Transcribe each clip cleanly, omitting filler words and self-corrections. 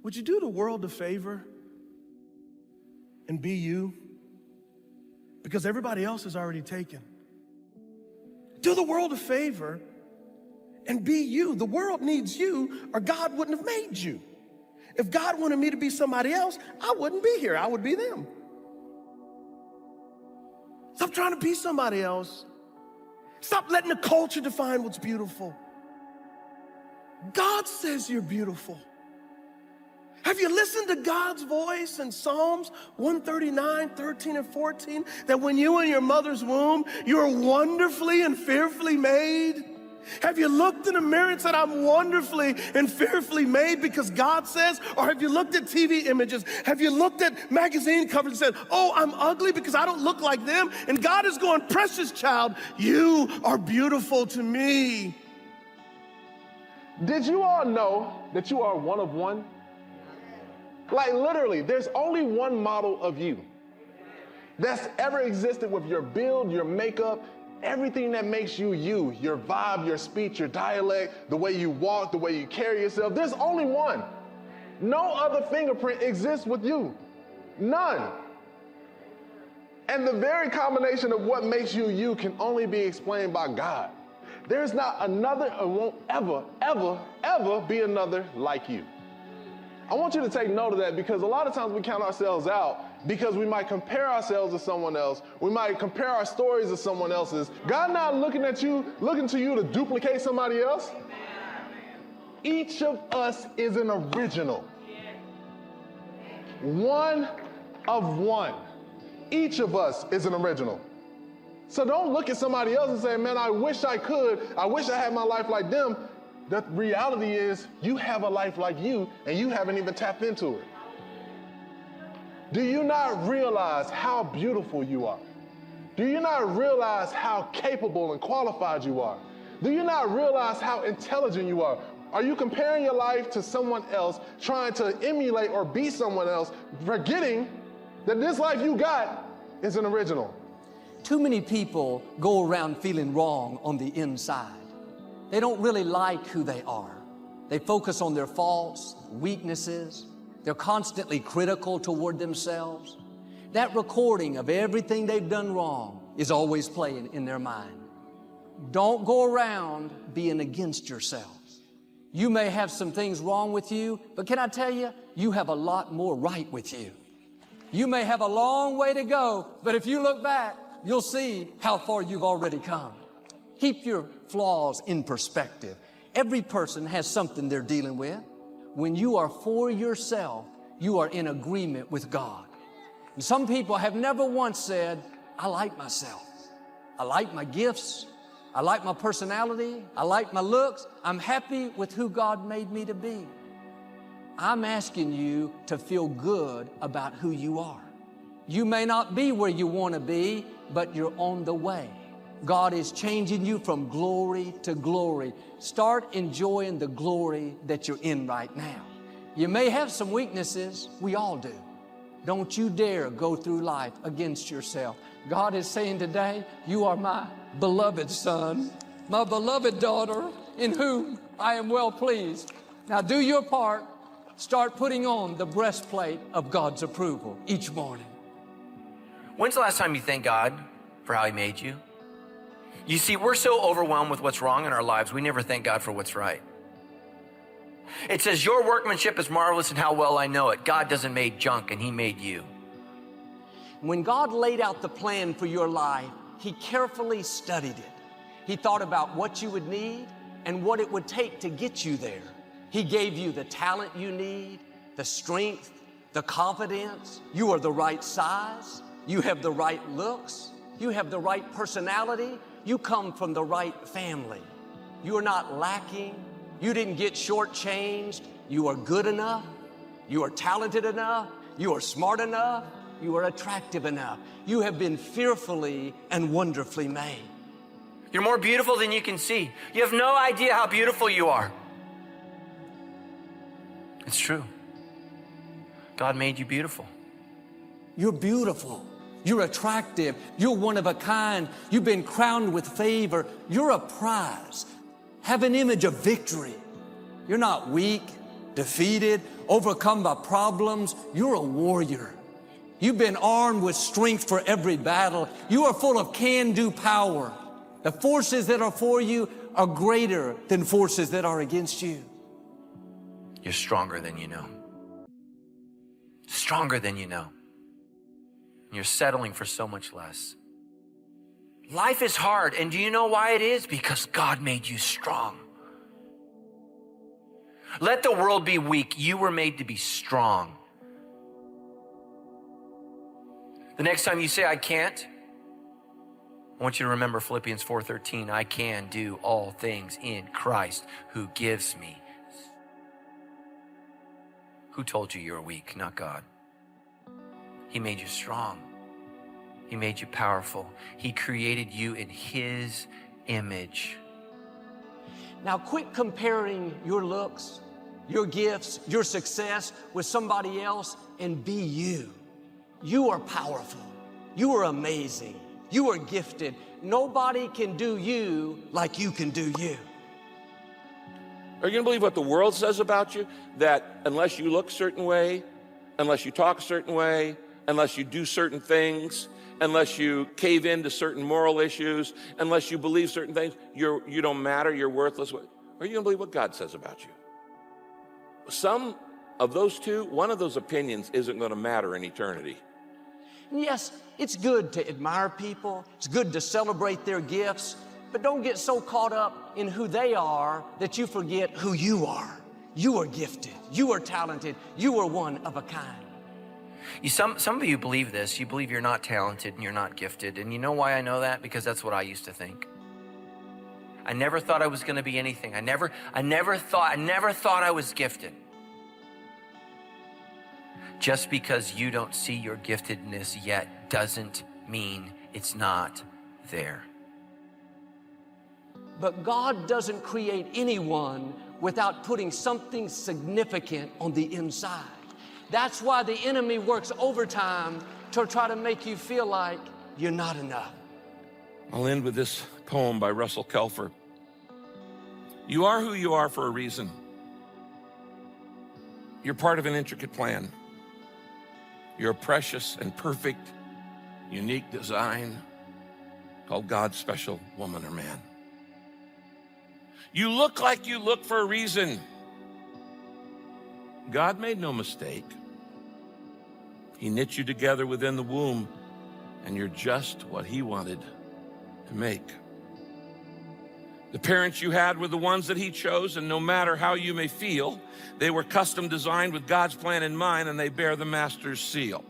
would you do the world a favor and be you? Because everybody else is already taken. Do the world a favor and be you. The world needs you, or God wouldn't have made you. If God wanted me to be somebody else, I wouldn't be here. I would be them. Stop trying to be somebody else. Stop letting the culture define what's beautiful. God says you're beautiful. Have you listened to God's voice in Psalms 139, 13, and 14? That when you were in your mother's womb, you were wonderfully and fearfully made? Have you looked in the mirror and said, I'm wonderfully and fearfully made because God says? Or have you looked at TV images? Have you looked at magazine covers and said, oh, I'm ugly because I don't look like them? And God is going, precious child, you are beautiful to me. Did you all know that you are one of one? Like literally, there's only one model of you that's ever existed with your build, your makeup, everything that makes you you, your vibe, your speech, your dialect, the way you walk, the way you carry yourself. There's only one. No other fingerprint exists with you. None. And the very combination of what makes you you can only be explained by God. There's not another and won't ever, ever, ever be another like you. I want you to take note of that because a lot of times we count ourselves out because we might compare ourselves to someone else. We might compare our stories to someone else's. God not looking at you, looking to you to duplicate somebody else. Each of us is an original. One of one. Each of us is an original. So don't look at somebody else and say, man, I wish I could. I wish I had my life like them. The reality is you have a life like you and you haven't even tapped into it. Do you not realize how beautiful you are? Do you not realize how capable and qualified you are? Do you not realize how intelligent you are? Are you comparing your life to someone else, trying to emulate or be someone else, forgetting that this life you got is an original? Too many people go around feeling wrong on the inside. They don't really like who they are. They focus on their faults, weaknesses. They're constantly critical toward themselves. That recording of everything they've done wrong is always playing in their mind. Don't go around being against yourself. You may have some things wrong with you, but can I tell you, you have a lot more right with you. You may have a long way to go, but if you look back, you'll see how far you've already come. Keep your flaws in perspective. Every person has something they're dealing with. When you are for yourself, you are in agreement with God. And some people have never once said, I like myself. I like my gifts. I like my personality. I like my looks. I'm happy with who God made me to be. I'm asking you to feel good about who you are. You may not be where you want to be, but you're on the way. God is changing you from glory to glory. Start enjoying the glory that you're in right now. You may have some weaknesses. We all do. Don't you dare go through life against yourself. God is saying today, you are my beloved son, my beloved daughter, in whom I am well pleased. Now do your part. Start putting on the breastplate of God's approval each morning. When's the last time you thanked God for how He made you? You see, we're so overwhelmed with what's wrong in our lives, we never thank God for what's right. It says, your workmanship is marvelous and how well I know it. God doesn't make junk, and He made you. When God laid out the plan for your life, He carefully studied it. He thought about what you would need and what it would take to get you there. He gave you the talent you need, the strength, the confidence. You are the right size. You have the right looks. You have the right personality. You come from the right family. You are not lacking. You didn't get shortchanged. You are good enough. You are talented enough. You are smart enough. You are attractive enough. You have been fearfully and wonderfully made. You're more beautiful than you can see. You have no idea how beautiful you are. It's true. God made you beautiful. You're beautiful. You're attractive. You're one of a kind. You've been crowned with favor. You're a prize. Have an image of victory. You're not weak. defeated, overcome by problems. You're a warrior. You've been armed with strength for every battle. You are full of can-do power. The forces that are for you are greater than forces that are against you. You're stronger than you know. Stronger than you know. You're settling for so much less. Life is hard, and do you know why it is? Because God made you strong. Let the world be weak. You were made to be strong. The next time you say, I can't, I want you to remember Philippians 4:13. I can do all things in Christ who gives me. Who told you you were weak? Not God. He made you strong. He made you powerful. He created you in His image. Now quit comparing your looks, your gifts, your success with somebody else and be you. You are powerful. You are amazing. You are gifted. Nobody can do you like you can do you. Are you going to believe what the world says about you? That unless you look a certain way, unless you talk a certain way, unless you do certain things, unless you cave into certain moral issues, unless you believe certain things, you don't matter, you're worthless. Are you going to believe what God says about you? Some of those two, one of those opinions isn't going to matter in eternity. Yes, it's good to admire people. It's good to celebrate their gifts. But don't get so caught up in who they are that you forget who you are. You are gifted. You are talented. You are one of a kind. Some of you believe this. You believe you're not talented and you're not gifted. And you know why I know that? Because that's what I used to think. I never thought I was going to be anything. I never thought I was gifted. Just because you don't see your giftedness yet doesn't mean it's not there. But God doesn't create anyone without putting something significant on the inside. That's why the enemy works overtime to try to make you feel like you're not enough. I'll end with this poem by Russell Kelfer. You are who you are for a reason. You're part of an intricate plan. You're a precious and perfect, unique design called God's special woman or man. You look like you look for a reason. God made no mistake. He knit you together within the womb, and you're just what He wanted to make. The parents you had were the ones that He chose, and no matter how you may feel, they were custom designed with God's plan in mind, and they bear the Master's seal.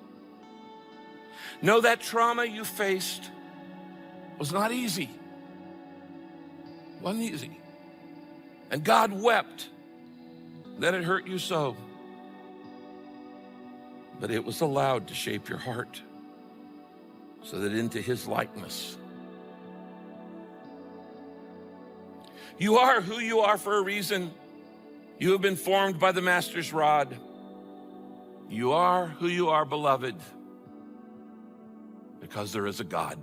Know that trauma you faced was not easy. It wasn't easy. And God wept that it hurt you so. But it was allowed to shape your heart so that into His likeness. You are who you are for a reason. You have been formed by the Master's rod. You are who you are, beloved, because there is a God.